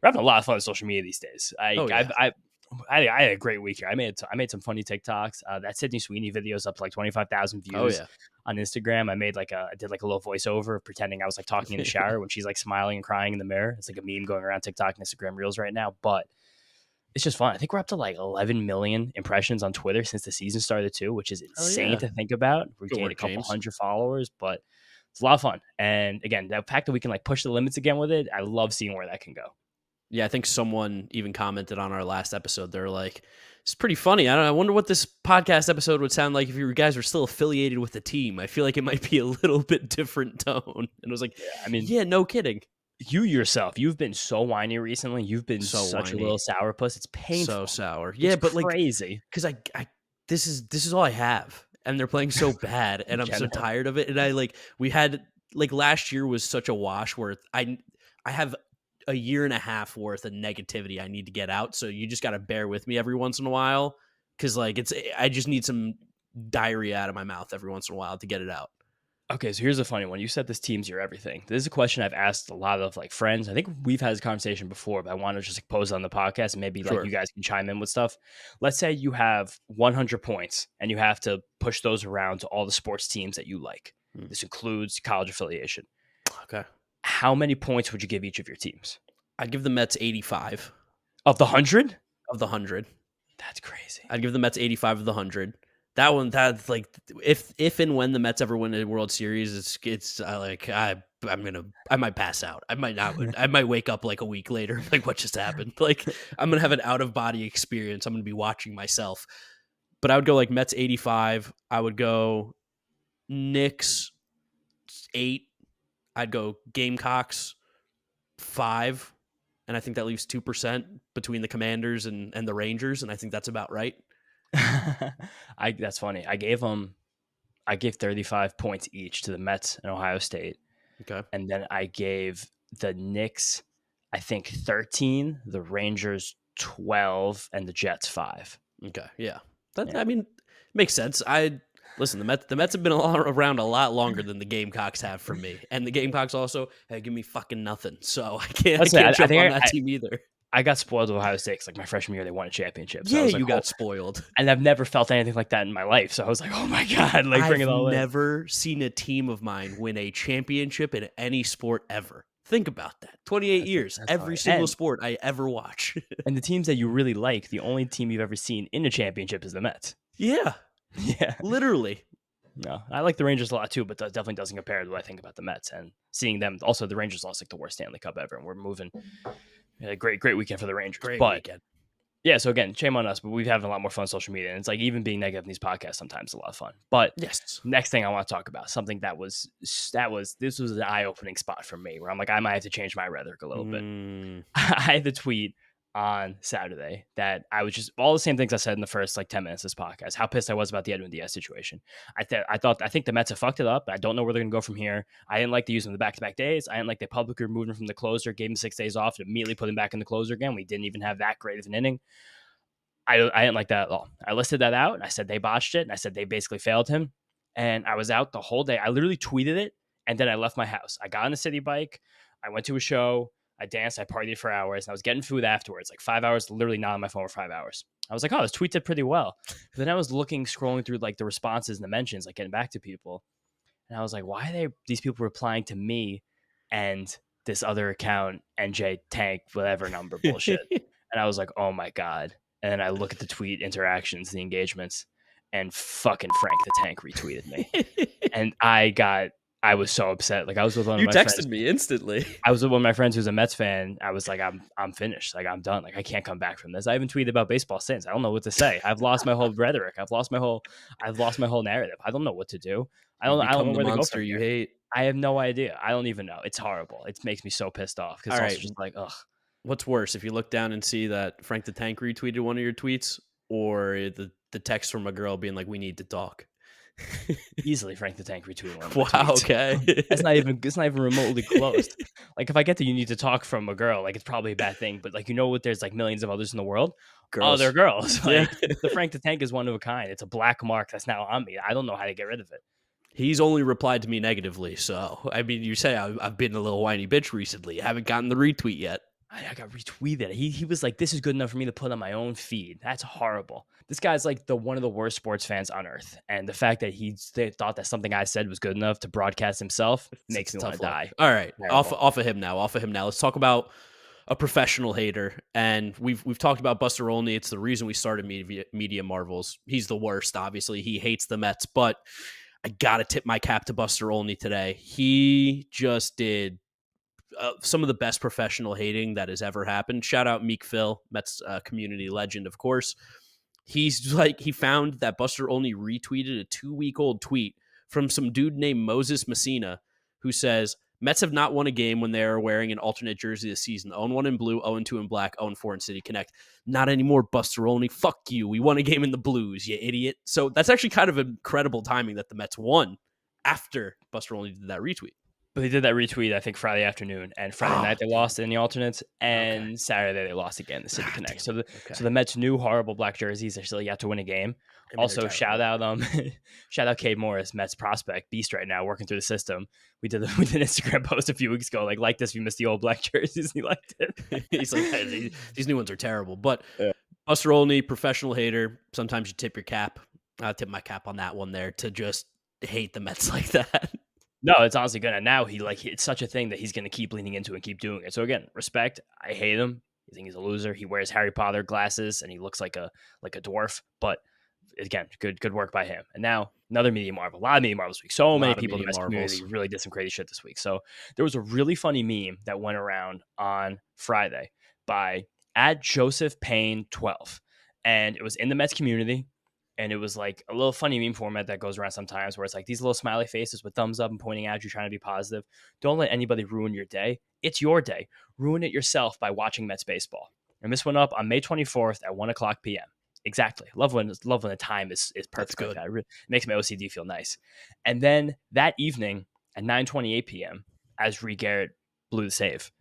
having a lot of fun on social media these days. I had a great week here. I made some funny TikToks. That Sydney Sweeney video is up to like 25,000 views on Instagram. I did like a little voiceover pretending I was like talking in the shower when she's like smiling and crying in the mirror. It's like a meme going around TikTok and Instagram Reels right now, but it's just fun. I think we're up to like 11 million impressions on Twitter since the season started too, which is insane to think about. We gained a couple hundred followers, but it's a lot of fun. And again, the fact that we can like push the limits again with it, I love seeing where that can go.
Yeah, I think someone even commented on our last episode. They're like, it's pretty funny. I wonder what this podcast episode would sound like if you guys were still affiliated with the team. I feel like it might be a little bit different tone. And it was like, yeah, no kidding.
You yourself, you've been so whiny recently. You've been
so
such
whiny.
A little sourpuss. It's painful.
So sour. Yeah, it's but
crazy.
Because this is all I have. And they're playing so bad. And I'm so tired of it. And we had last year was such a wash where I have a year and a half worth of negativity I need to get out. So you just got to bear with me every once in a while. Cause like I just need some diarrhea out of my mouth every once in a while to get it out.
Okay, so here's a funny one. You said this team's your everything. This is a question I've asked a lot of like friends. I think we've had this conversation before, but I want to just like, pose it on the podcast and maybe like
Sure.
you guys can chime in with stuff. Let's say you have 100 points and you have to push those around to all the sports teams that you like. This includes college affiliation.
Okay.
How many points would you give each of your teams?
I'd give the Mets 85
Of the 100?
of the 100.
That's crazy.
I'd give the Mets 85 of the 100. That one, that's like, if and when the Mets ever win a World Series, it's like I might pass out. I might not. I might wake up like a week later, like what just happened. Like I'm gonna have an out of body experience. I'm gonna be watching myself. But I would go like Mets 85. I would go Knicks 8. I'd go Gamecocks 5. And I think that leaves 2% between the Commanders and the Rangers, and I think that's about right.
That's funny. I gave 35 points each to the Mets and Ohio State.
Okay.
And then I gave the Knicks, I think 13, the Rangers 12, and the Jets 5.
Okay. Yeah. I mean, makes sense. Listen, the Mets have been around a lot longer than the Gamecocks have for me. And the Gamecocks also give me fucking nothing. So I can't jump on that team either.
I got spoiled with Ohio State because like my freshman year they won a championship.
So
yeah,
you got spoiled.
And I've never felt anything like that in my life. So I was like, oh my God, like bring it all in.
I've never seen a team of mine win a championship in any sport ever. Think about that. 28 years, every single sport I ever watch.
And the teams that you really like, the only team you've ever seen in a championship is the Mets.
Yeah.
Yeah.
Literally.
No, I like the Rangers a lot too, but that definitely doesn't compare to what I think about the Mets and seeing them. Also, the Rangers lost like the worst Stanley Cup ever, and we're moving. Great weekend for the Rangers.
Great weekend.
Yeah, so again, shame on us, but we've having a lot more fun on social media, and it's like even being negative in these podcasts sometimes is a lot of fun. But
yes,
next thing I want to talk about something this was an eye opening spot for me where I'm like I might have to change my rhetoric a little bit. I had the tweet on Saturday that I was just all the same things I said in the first like 10 minutes of this podcast. How pissed I was about the Edwin Díaz situation. I think the Mets have fucked it up. I don't know where they're gonna go from here. I didn't like to use him the back-to-back days. I didn't like they publicly removed him from the closer, gave him 6 days off, and immediately put him back in the closer again. We didn't even have that great of an inning. I didn't like that at all. I listed that out and I said they botched it and I said they basically failed him. And I was out the whole day. I literally tweeted it and then I left my house. I got on a city bike. I went to a show. I danced. I partied for hours. And I was getting food afterwards, like 5 hours, literally not on my phone for 5 hours. I was like, oh, this tweet did pretty well. But then I was scrolling through like the responses and the mentions, like getting back to people. And I was like, why are these people replying to me and this other account, NJ Tank, whatever number bullshit? And I was like, oh my God. And then I look at the tweet interactions, the engagements, and fucking Frank the Tank retweeted me. And I was so upset. Like I was with one of my friends.
You texted me instantly.
I was with one of my friends who's a Mets fan. I was like, I'm finished. Like I'm done. Like I can't come back from this. I haven't tweeted about baseball since. I don't know what to say. I've lost my whole rhetoric. I've lost my whole narrative. I don't know what to do. I don't know where to go from
you
here.
hate.
I have no idea. I don't even know. It's horrible. It makes me so pissed off because it's also just like, ugh.
What's worse, if you look down and see that Frank the Tank retweeted one of your tweets, or the text from a girl being like, "We need to talk"?
Easily, Frank the Tank retweeted one of
my tweets. Okay,
it's not even remotely close. Like if I get the "you need to talk" from a girl, like it's probably a bad thing. But like there's like millions of others in the world.
Girls.
Oh, they're girls. Like the Frank the Tank is one of a kind. It's a black mark that's now on me. I don't know how to get rid of it.
He's only replied to me negatively. So I mean, you say I've been a little whiny bitch recently. I haven't gotten the retweet yet.
I got retweeted. He was like, this is good enough for me to put on my own feed. That's horrible. This guy's like one of the worst sports fans on earth. And the fact that they thought that something I said was good enough to broadcast himself makes me want to die.
All right. Off of him now. Let's talk about a professional hater. And we've talked about Buster Olney. It's the reason we started Media Marvels. He's the worst, obviously. He hates the Mets. But I got to tip my cap to Buster Olney today. He just did some of the best professional hating that has ever happened. Shout out Meek Phil, Mets community legend, of course. He found that Buster Olney retweeted a 2-week-old tweet from some dude named Moses Messina, who says, Mets have not won a game when they are wearing an alternate jersey this season. 0-1 in blue, 0-2 in black, 0-4 in City Connect. Not anymore, Buster Olney. Fuck you. We won a game in the blues, you idiot. So that's actually kind of incredible timing that the Mets won after Buster Olney did that retweet.
But they did that retweet, I think, Friday afternoon, and Friday night they
damn
lost
it.
in the alternates,
Okay.
and Saturday they lost again, the City Connect.
Damn
So
it.
the
Okay.
so the Mets' new horrible black jerseys are still yet to win a game.
I mean, they're
Also, shout
terrible.
out shout out Cade Morris, Mets prospect, beast right now, working through the system. We did an Instagram post a few weeks ago, like this if you missed the old black jerseys, and he liked it.
He's like, hey, these new ones are terrible. But
Yeah.
Buster Olney, professional hater. Sometimes you tip your cap. I tip my cap on that one there to just hate the Mets like that.
No, it's honestly good. And now it's such a thing that he's gonna keep leaning into and keep doing it. So again, respect. I hate him. I think he's a loser. He wears Harry Potter glasses and he looks like a dwarf. But again, good work by him. And now another media marvel. A lot of media marvels this week.
A
So many
lot of
people in the
media
Mets
marvels.
community really did some crazy shit this week. So there was a really funny meme that went around on Friday by at Joseph Payne 12. And it was in the Mets community. And it was like a little funny meme format that goes around sometimes where it's like these little smiley faces with thumbs up and pointing at you, trying to be positive. Don't let anybody ruin your day. It's your day. Ruin it yourself by watching Mets baseball. And this went up on May 24th at 1 o'clock p.m. Exactly. Love when the time is
That's
perfect like
good.
that. It makes my OCD feel nice. And then that evening at 9:28 p.m., as Reed Garrett blew the save,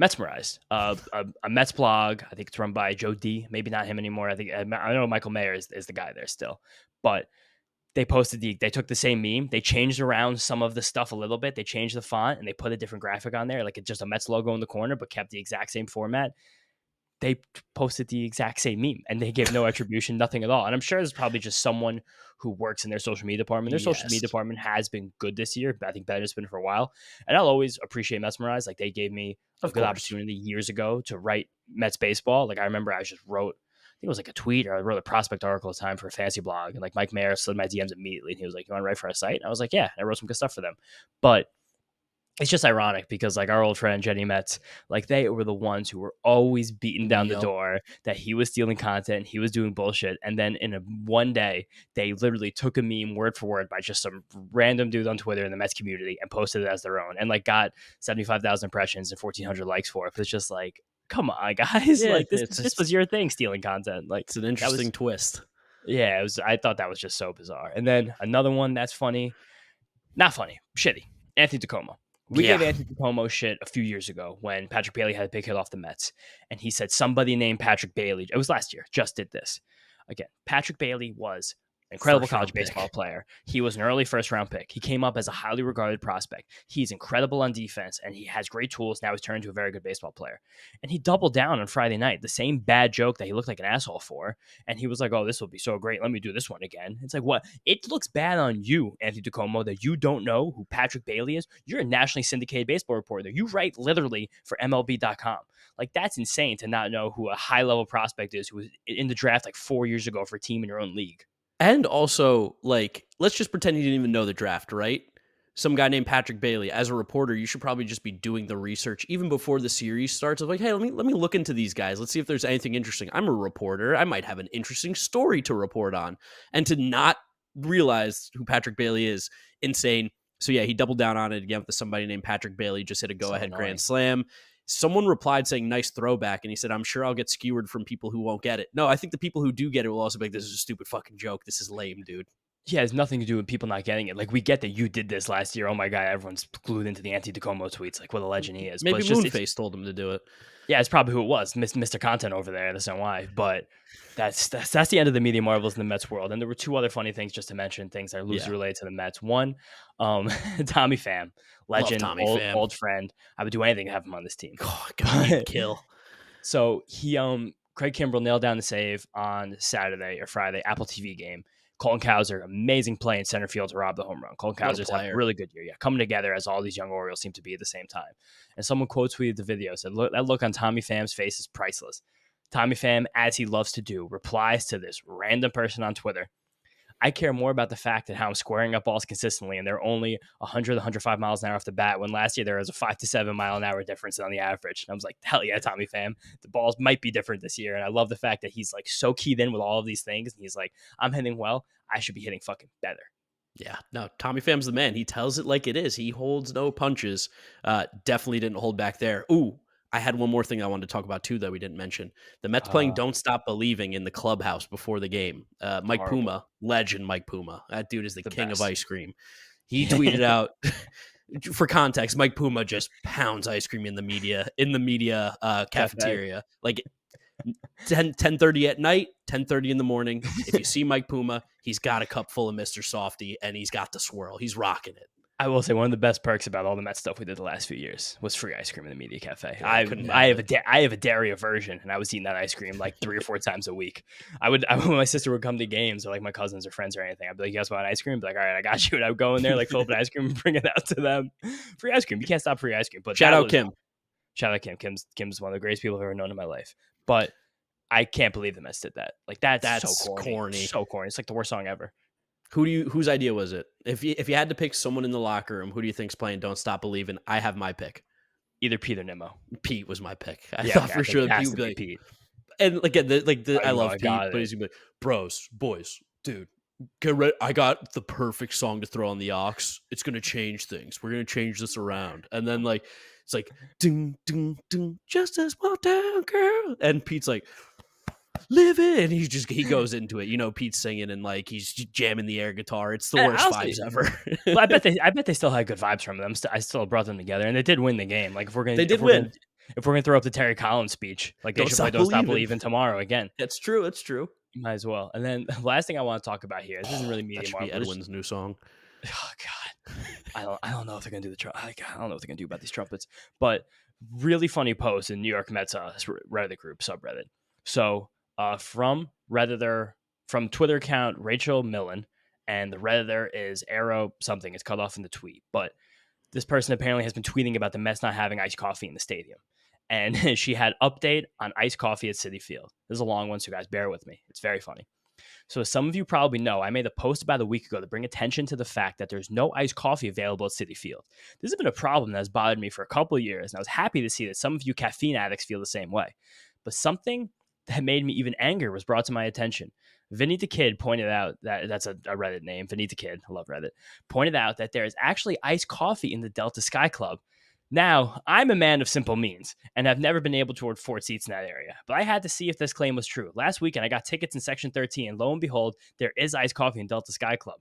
Metsmerized, a Mets blog. I think it's run by Joe D. Maybe not him anymore. I know Michael Mayer is the guy there still, but they took the same meme. They changed around some of the stuff a little bit. They changed the font and they put a different graphic on there, like it's just a Mets logo in the corner, but kept the exact same format. They posted the exact same meme and they gave no attribution, nothing at all. And I'm sure there's probably just someone who works in their social media department. Their social media
Yes,
department has been good this year, but I think better than it's been for a while. And I'll always appreciate Mesmerized. Like they gave me a
of
good
course.
opportunity years ago to write Mets baseball. Like I remember I just wrote, I think it was like a tweet or I wrote a prospect article at the time for a fancy blog. And like Mike Mayer slid my DMs immediately. And he was like, "You want to write for our site?" And I was like, "Yeah." I wrote some good stuff for them. But it's just ironic because like our old friend Jenny Metz, like they were the ones who were always beating down the
Yep.
door that he was stealing content, he was doing bullshit, and then in one day they literally took a meme word for word by just some random dude on Twitter in the Mets community and posted it as their own, and like got 75,000 impressions and 1,400 likes for it. But it's just like, come on, guys,
Yeah,
like this was your thing, stealing content. Like
it's an
that was,
interesting twist.
yeah, it was. I thought that was just so bizarre. And then another one that's funny, not funny, shitty. Anthony DiComo. We
Yeah,
gave Anthony DiComo shit a few years ago when Patrick Bailey had a big hit off the Mets. And he said somebody named Patrick Bailey, it was last year, just did this. Again, Patrick Bailey was an incredible
first round
college
pick.
baseball player. He was an early first round pick. He came up as a highly regarded prospect. He's incredible on defense and he has great tools. Now he's turned into a very good baseball player. And he doubled down on Friday night, the same bad joke that he looked like an asshole for. And he was like, "Oh, this will be so great. Let me do this one again." It's like, what? It looks bad on you, Anthony DiComo, that you don't know who Patrick Bailey is. You're a nationally syndicated baseball reporter. You write literally for MLB.com. Like, that's insane to not know who a high level prospect is who was in the draft like 4 years ago for a team in your own league.
And also, like, let's just pretend you didn't even know the draft, right? Some guy named Patrick Bailey. As a reporter, you should probably just be doing the research even before the series starts. Of like, hey, let me look into these guys. Let's see if there's anything interesting. I'm a reporter. I might have an interesting story to report on. And to not realize who Patrick Bailey is, insane. So yeah, he doubled down on it again with somebody named Patrick Bailey. Just hit a
So
go-ahead
annoying.
grand slam. Someone replied saying nice throwback, and he said, "I'm sure I'll get skewered from people who won't get it." No, I think the people who do get it will also be like, "This is a stupid fucking joke. This is lame, dude."
Yeah, it has nothing to do with people not getting it. Like, we get that you did this last year. Oh my God, everyone's glued into the Anthony DiComo tweets, like what a legend he is. But
Maybe
it's just, it's,
Moonface told him to do it.
yeah, it's probably who it was, Mr. Content over there. That's not why. But that's the end of the media marvels in the Mets world. And there were two other funny things just to mention, things that are loosely
Yeah,
related to the Mets. One, Tommy Pham,
love
legend,
Tommy Pham.
old friend. I would do anything to have him on this team.
Oh, God, he'd kill.
So he Craig Kimbrell nailed down the save on Saturday or Friday, Apple TV game. Colton Cowser, amazing play in center field to rob the home run. Colton
What a
Cowser's had a
player.
really good year. Yeah, coming together as all these young Orioles seem to be at the same time. And someone quote tweeted the video, said, "Look, that look on Tommy Pham's face is priceless." Tommy Pham, as he loves to do, replies to this random person on Twitter, "I care more about the fact that how I'm squaring up balls consistently, and they're only 100, 105 miles an hour off the bat, when last year there was a 5 to 7 mile an hour difference on the average." And I was like, hell yeah, Tommy Pham. The balls might be different this year. And I love the fact that he's like so keyed in with all of these things. And he's like, I'm hitting well. I should be hitting fucking better.
Yeah, no, Tommy Pham's the man. He tells it like it is. He holds no punches. Definitely didn't hold back there. Ooh, I had one more thing I wanted to talk about too that we didn't mention. The Mets playing "Don't Stop Believing" in the clubhouse before the game. Mike
Horrible.
Puma, legend Mike Puma. That dude is the
The
king of
best.
ice cream. He tweeted out, For context, Mike Puma just pounds ice cream in the media cafeteria. Like 10:30 at night, 10:30 in the morning. If you see Mike Puma, he's got a cup full of Mr. Softy and he's got the swirl. He's rocking it.
I will say one of the best perks about all the Mets stuff we did the last few years was free ice cream in the media cafe.
Yeah,
I have a dairy aversion, and I was eating that ice cream like 3 or 4 times a week. When my sister would come to games or like my cousins or friends or anything, I'd be like, "You guys want ice cream?" I'd be like, "All right, I got you." And I would go in there, like fill up an ice cream and bring it out to them. Free ice cream, you can't stop free ice cream. But
shout out Kim.
Shout out Kim. Kim's one of the greatest people I've ever known in my life. But I can't believe the Mets did that. Like that's so corny. So corny. It's like the worst song ever.
Whose idea was it? If you had to pick someone in the locker room, who do you think's playing "Don't Stop Believin'"? I have my pick.
Either Pete or Nimmo.
Pete was my pick. I thought for sure that Pete would be like,
Pete.
And again, I love Pete, but he's gonna be like, bros, boys, dude, get ready. I got the perfect song to throw on the aux. It's gonna change things. We're gonna change this around. And then like it's like ding ding ding, just a small town girl. And Pete's like, live it, and he goes into it. Pete's singing and like he's jamming the air guitar. It's the worst vibes ever.
Well, I bet they still had good vibes from them. I still brought them together, and they did win the game. Like if we're gonna throw up the Terry Collins speech, like they should play "Don't Stop Believin'" tomorrow again.
That's true. It's true.
Might as well. And then the last thing I want to talk about here. This isn't really media.
That should be Edwin's new song.
Oh God, I don't know if they're gonna do I don't know what they're gonna do about these trumpets. But really funny post in New York Mets Reddit group subreddit. So from Redditor, from Twitter account Rachel Millen, and the Redditor is Arrow something. It's cut off in the tweet, but this person apparently has been tweeting about the Mets not having iced coffee in the stadium, and she had update on iced coffee at Citi Field. This is a long one, so guys, bear with me. It's very funny. So as some of you probably know, I made a post about a week ago to bring attention to the fact that there's no iced coffee available at Citi Field. This has been a problem that has bothered me for a couple of years, and I was happy to see that some of you caffeine addicts feel the same way. But something that made me even angrier was brought to my attention. Vinny the Kid pointed out that's a Reddit name. Vinny the Kid, I love Reddit, pointed out that there is actually iced coffee in the Delta Sky Club. Now, I'm a man of simple means and have never been able to afford seats in that area, but I had to see if this claim was true. Last weekend, I got tickets in Section 13, and lo and behold, there is iced coffee in Delta Sky Club.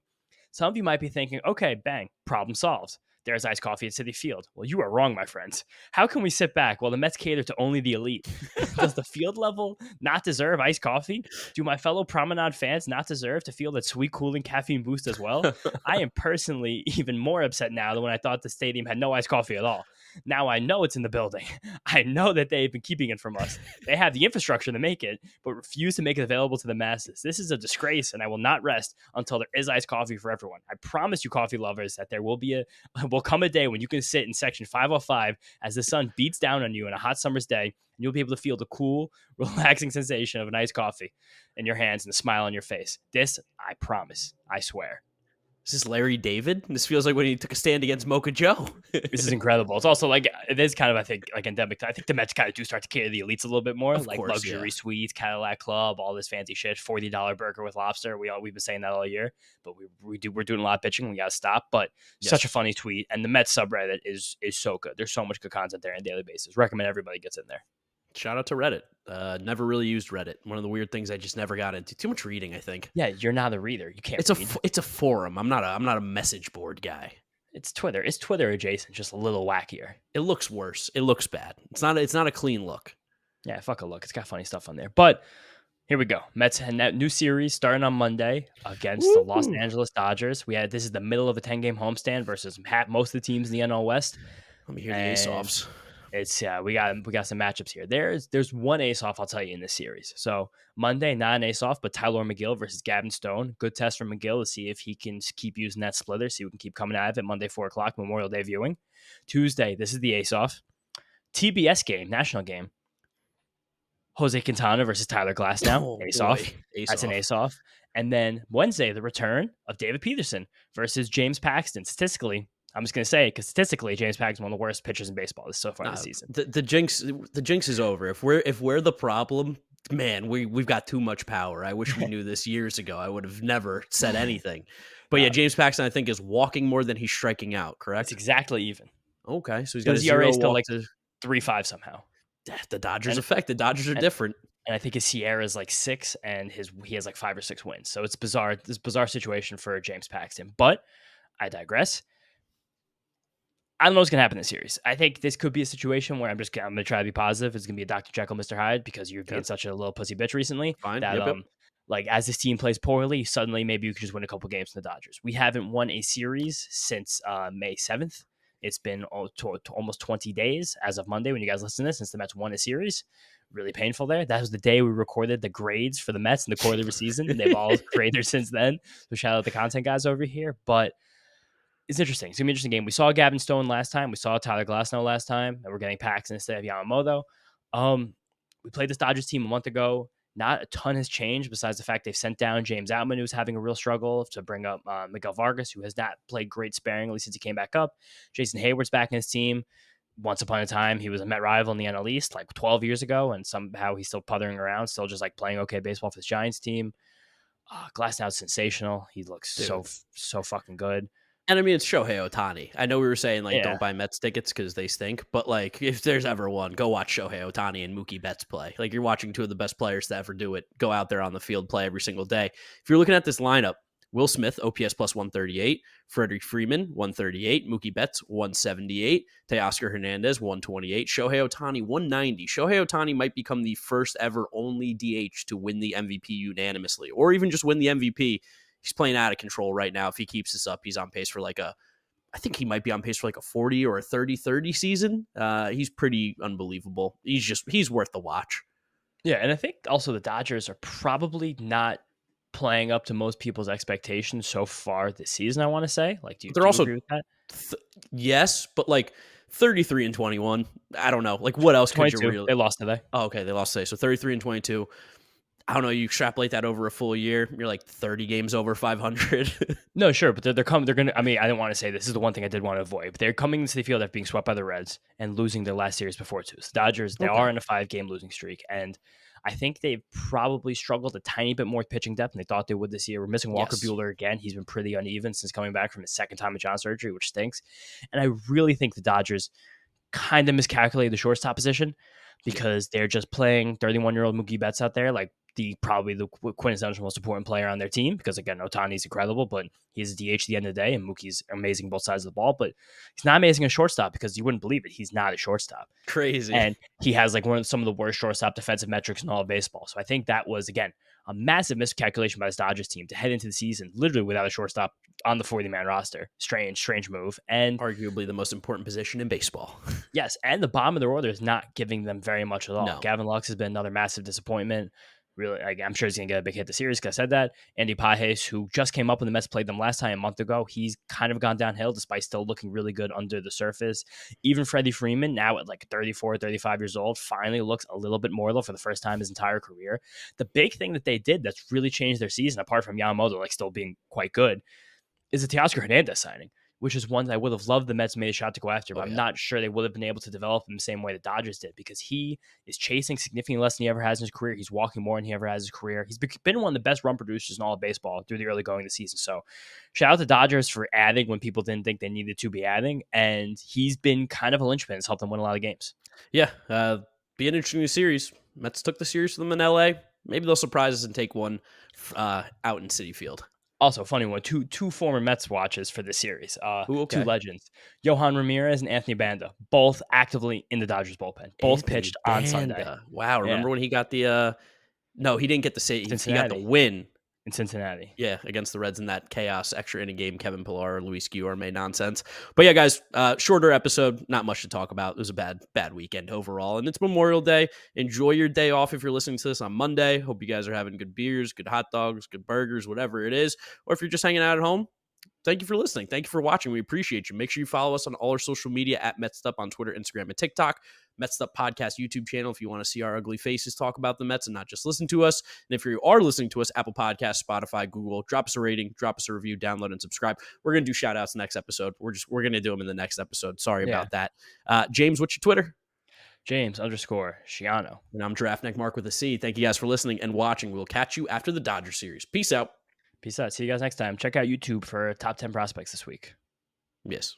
Some of you might be thinking, okay, bang, problem solved. There's iced coffee at Citi Field. Well, you are wrong, my friends. How can we sit back while the Mets cater to only the elite? Does the field level not deserve iced coffee? Do my fellow Promenade fans not deserve to feel that sweet, cooling caffeine boost as well? I am personally even more upset now than when I thought the stadium had no iced coffee at all. Now I know it's in the building. I know that they've been keeping it from us. They have the infrastructure to make it, but refuse to make it available to the masses. This is a disgrace, and I will not rest until there is iced coffee for everyone. I promise you, coffee lovers, that there will come a day when you can sit in section 505 as the sun beats down on you on a hot summer's day, and you'll be able to feel the cool, relaxing sensation of a nice coffee in your hands and a smile on your face. This, I promise. I swear.
Is this Larry David? This feels like when he took a stand against Mocha Joe.
This is incredible. It's also like, it is kind of, I think, like endemic. I think the Mets kind of do start to cater the elites a little bit more, like course, luxury suites, Cadillac Club, all this fancy shit, $40 burger with lobster. We've been saying that all year, but we're doing a lot of bitching. We got to stop. But Such a funny tweet. And the Mets subreddit is so good. There's so much good content there on a daily basis. Recommend everybody gets in there.
Shout out to Reddit. Never really used Reddit. One of the weird things I just never got into. Too much reading, I think.
Yeah, you're not a reader. You can't.
It's a forum. I'm not a message board guy.
It's Twitter. It's Twitter adjacent, just a little wackier.
It looks worse. It looks bad. It's not a clean look.
Yeah, fuck a look. It's got funny stuff on there. But here we go. Mets had that new series starting on Monday against the Los Angeles Dodgers. This is the middle of a 10-game homestand versus most of the teams in the NL West.
Let me hear the ace-offs.
It's we got some matchups here. There's one ace off, I'll tell you, in this series. So Monday, not an ace off, but Tyler McGill versus Gavin Stone. Good test for McGill to see if he can keep using that splitter, see if we can keep coming out of it. Monday, 4:00, Memorial Day viewing. Tuesday, this is the ace off. TBS game, national game. Jose Quintana versus Tyler Glasnow. Ace off. That's an ace off. And then Wednesday, the return of David Peterson versus James Paxton. Statistically, I'm just going to say it because statistically, James Paxton is one of the worst pitchers in baseball so far this season.
The jinx is over. If we're the problem, man, we've got too much power. I wish we knew this years ago. I would have never said anything. But yeah, James Paxton, I think, is walking more than he's striking out. Correct?
It's exactly even.
Okay, so he's got
his ERA still like 3.5 somehow.
The Dodgers effect. The Dodgers are different.
And I think his Sierra is like 6, and he has like 5 or 6 wins. So it's bizarre. This bizarre situation for James Paxton. But I digress. I don't know what's going to happen in this series. I think this could be a situation where I'm going to try to be positive. It's going to be a Dr. Jekyll, Mr. Hyde, because you're being
Okay,
such a little pussy bitch recently
fine.
that,
Yep, yep.
like, as this team plays poorly, suddenly maybe you could just win a couple games from the Dodgers. We haven't won a series since May 7th. It's been almost 20 days as of Monday when you guys listen to this since the Mets won a series. Really painful there. That was the day we recorded the grades for the Mets in the quarter of the season. They've all created since then. So shout out the content guys over here. But it's interesting. It's gonna be an interesting game. We saw Gavin Stone last time. We saw Tyler Glasnow last time. And we're getting Paxton instead of Yamamoto. We played this Dodgers team a month ago. Not a ton has changed besides the fact they've sent down James Outman, who's having a real struggle, to bring up Miguel Vargas, who has not played great sparingly since he came back up. Jason Hayward's back in his team. Once upon a time, he was a Met rival in the NL East like 12 years ago, and somehow he's still puttering around, still just like playing okay baseball for his Giants team. Glasnow's sensational. He looks
Dude.
so fucking good.
And I mean, it's Shohei Ohtani. I know we were saying like
Yeah.
don't buy Mets tickets because they stink, but like if there's ever one, go watch Shohei Ohtani and Mookie Betts play. Like you're watching two of the best players to ever do it. Go out there on the field, play every single day. If you're looking at this lineup, Will Smith, OPS plus 138, Freddie Freeman, 138, Mookie Betts, 178, Teoscar Hernandez, 128, Shohei Ohtani, 190. Shohei Ohtani might become the first ever only DH to win the MVP unanimously, or even just win the MVP. He's playing out of control right now. If he keeps this up, he's on pace for I think he might be on pace for like a 40 or a 30-30 season. He's pretty unbelievable. He's worth the watch.
Yeah, and I think also the Dodgers are probably not playing up to most people's expectations so far this season, I want to say. Like, do
But
do
they're
you
also
agree with that?
yes, but like 33 and 21. I don't know. Like what else could you
22.
really?
They lost today.
Oh, okay, they lost today. So 33 and 22. I don't know. You extrapolate that over a full year, you're like 30 games over 500.
No, sure, but they're coming. They're going to. I mean, I didn't want to say this is the one thing I did want to avoid. But they're coming into the field after being swept by the Reds and losing their last series before too. So Dodgers, they
Okay.
are in a 5-game losing streak, and I think they've probably struggled a tiny bit more with pitching depth than they thought they would this year. We're missing Walker
Yes.
Buehler again. He's been pretty uneven since coming back from his second time of John surgery, which stinks. And I really think the Dodgers kind of miscalculated the shortstop position because they're just playing 31-year-old Mookie Betts out there, like probably the quintessential most important player on their team. Because again, Otani's incredible, but he's a DH at the end of the day, and Mookie's amazing both sides of the ball. But he's not amazing at shortstop because you wouldn't believe it. He's not a shortstop,
Crazy.
and he has like some of the worst shortstop defensive metrics in all of baseball. So I think that was again a massive miscalculation by this Dodgers team to head into the season literally without a shortstop on the 40-man roster. Strange move. And
Arguably the most important position in baseball.
yes, and the bottom of their order is not giving them very much at all.
No.
Gavin Lux has been another massive disappointment. Really, I'm sure he's going to get a big hit this series because I said that. Andy Pages, who just came up when the Mets played them last time a month ago, he's kind of gone downhill despite still looking really good under the surface. Even Freddie Freeman, now at like 34, 35 years old, finally looks a little bit more low for the first time his entire career. The big thing that they did that's really changed their season, apart from Yamamoto like still being quite good, is the Teoscar Hernandez signing, which is one that I would have loved the Mets made a shot to go after, but I'm not sure they would have been able to develop him the same way the Dodgers did because he is chasing significantly less than he ever has in his career. He's walking more than he ever has in his career. He's been one of the best run producers in all of baseball through the early going of the season. So shout out to Dodgers for adding when people didn't think they needed to be adding, and he's been kind of a linchpin. It's helped them win a lot of games.
Yeah, be an interesting series. Mets took the series to them in LA. Maybe they'll surprise us and take one out in Citi Field.
Also, funny one, two former Mets watches for this series.
Ooh, okay.
Two legends, Yohan Ramirez and Anthony Banda, both actively in the Dodgers bullpen. Both
Anthony
pitched
Banda.
on Sunday.
Wow, remember when he got the no, he didn't get the save. He got the
Cincinnati.
win
In Cincinnati.
Yeah, against the Reds in that chaos extra inning game. Kevin Pillar, Luis Guillor made nonsense. But yeah, guys, shorter episode, not much to talk about. It was a bad weekend overall. And it's Memorial Day. Enjoy your day off if you're listening to this on Monday. Hope you guys are having good beers, good hot dogs, good burgers, whatever it is. Or if you're just hanging out at home, thank you for listening. Thank you for watching. We appreciate you. Make sure you follow us on all our social media at Mets'd on Twitter, Instagram, and TikTok. Mets'd Podcast YouTube channel if you want to see our ugly faces talk about the Mets and not just listen to us. And if you are listening to us, Apple Podcasts, Spotify, Google, drop us a rating, drop us a review, download and subscribe. We're going to do shout outs next episode. We're going to do them in the next episode. Sorry about that. James, what's your Twitter?
James_Shiano.
And I'm Draftneck Mark with a C. Thank you guys for listening and watching. We'll catch you after the Dodger series. Peace out.
Peace out. See you guys next time. Check out YouTube for top 10 prospects this week.
Yes.